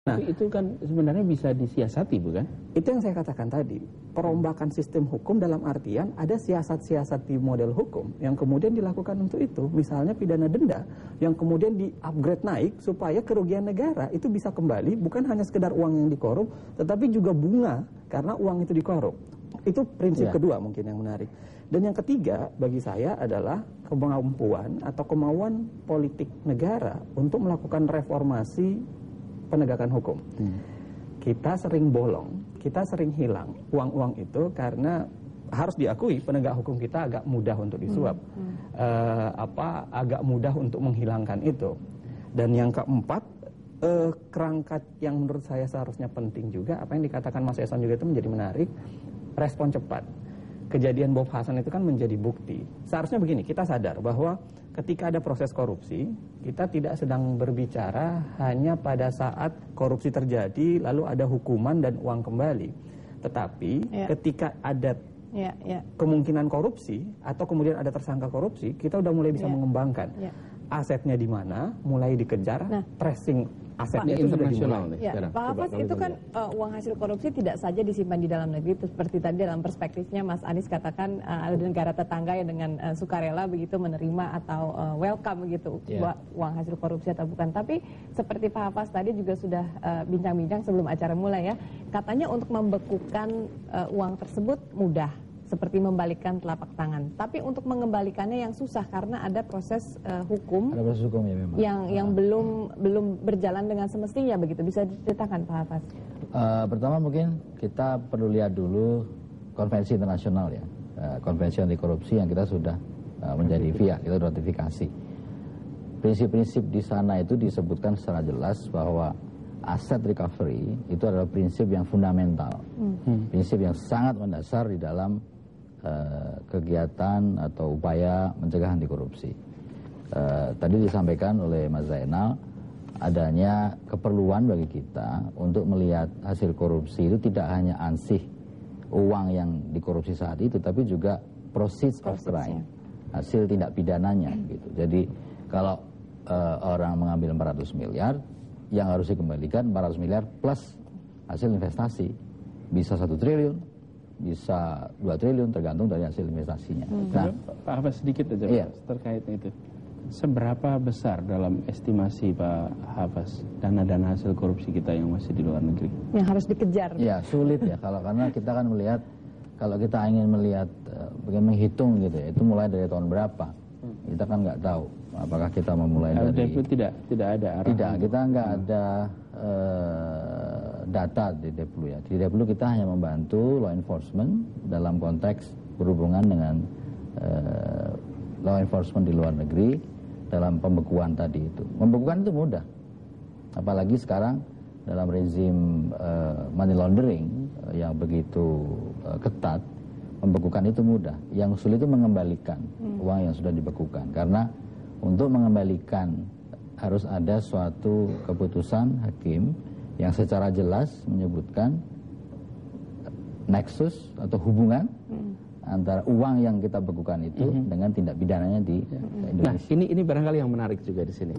Tapi itu kan sebenarnya bisa disiasati, bukan? Itu yang saya katakan tadi. Perombakan sistem hukum dalam artian ada siasat-siasat di model hukum yang kemudian dilakukan untuk itu. Misalnya pidana denda yang kemudian di-upgrade naik supaya kerugian negara itu bisa kembali, bukan hanya sekedar uang yang dikorup, tetapi juga bunga karena uang itu dikorup. Itu prinsip kedua mungkin yang menarik. Dan yang ketiga bagi saya adalah kemampuan atau kemauan politik negara untuk melakukan reformasi penegakan hukum. Kita sering bolong, kita sering hilang uang-uang itu karena harus diakui penegak hukum kita agak mudah untuk disuap, agak mudah untuk menghilangkan itu. Dan yang keempat, kerangka yang menurut saya seharusnya penting juga, apa yang dikatakan Mas Eson juga itu menjadi menarik, respon cepat. Kejadian Bob Hasan itu kan menjadi bukti. Seharusnya begini, kita sadar bahwa ketika ada proses korupsi, kita tidak sedang berbicara hanya pada saat korupsi terjadi, lalu ada hukuman dan uang kembali. Tetapi ketika ada kemungkinan korupsi, atau kemudian ada tersangka korupsi, kita udah mulai bisa mengembangkan. Asetnya di mana, mulai dikejar, tracing asetnya itu sudah dimulai. Pak Hafaz, itu kan uang hasil korupsi tidak saja disimpan di dalam negeri, seperti tadi dalam perspektifnya Mas Anies katakan ada negara tetangga yang dengan sukarela begitu menerima atau welcome begitu uang hasil korupsi atau bukan. Tapi seperti Pak Hafaz tadi juga sudah bincang-bincang sebelum acara mulai ya, katanya untuk membekukan uang tersebut mudah, seperti membalikkan telapak tangan. Tapi untuk mengembalikannya yang susah karena ada proses hukum. Ada proses hukum ya memang. Yang belum berjalan dengan semestinya begitu. Bisa diceritakan Pak Hafaz? Pertama mungkin kita perlu lihat dulu konvensi internasional ya. Konvensi anti korupsi yang kita sudah menjadi via, kita ratifikasi. Prinsip-prinsip di sana itu disebutkan secara jelas bahwa aset recovery itu adalah prinsip yang fundamental. Prinsip yang sangat mendasar di dalam kegiatan atau upaya mencegah anti korupsi. Tadi disampaikan oleh Mas Zainal, adanya keperluan bagi kita untuk melihat hasil korupsi itu tidak hanya ansih uang yang dikorupsi saat itu, tapi juga proceeds of crime, hasil tindak pidananya gitu. Jadi kalau orang mengambil 400 miliar, yang harus dikembalikan 400 miliar plus hasil investasi, bisa 1 triliun, bisa 2 triliun tergantung dari hasil investasinya. Nah, Pak Hafaz sedikit aja terkait itu. Seberapa besar dalam estimasi Pak Hafaz dana-dana hasil korupsi kita yang masih di luar negeri? Yang harus dikejar. Ya sulit ya karena kita kan melihat, kalau kita ingin melihat bagaimana menghitung gitu ya, itu mulai dari tahun berapa? Kita kan nggak tahu. Apakah kita memulai dari tidak ada arahan. Tidak, kita nggak ada data di Deplu ya. Di Deplu kita hanya membantu law enforcement dalam konteks berhubungan dengan law enforcement di luar negeri dalam pembekuan tadi itu. Pembekuan itu mudah, apalagi sekarang dalam rezim money laundering yang begitu ketat. Membekukan itu mudah, yang sulit itu mengembalikan uang yang sudah dibekukan. Karena untuk mengembalikan harus ada suatu keputusan hakim yang secara jelas menyebutkan nexus atau hubungan antara uang yang kita bekukan itu dengan tindak pidananya di Indonesia. Nah, ini barangkali yang menarik juga di sini.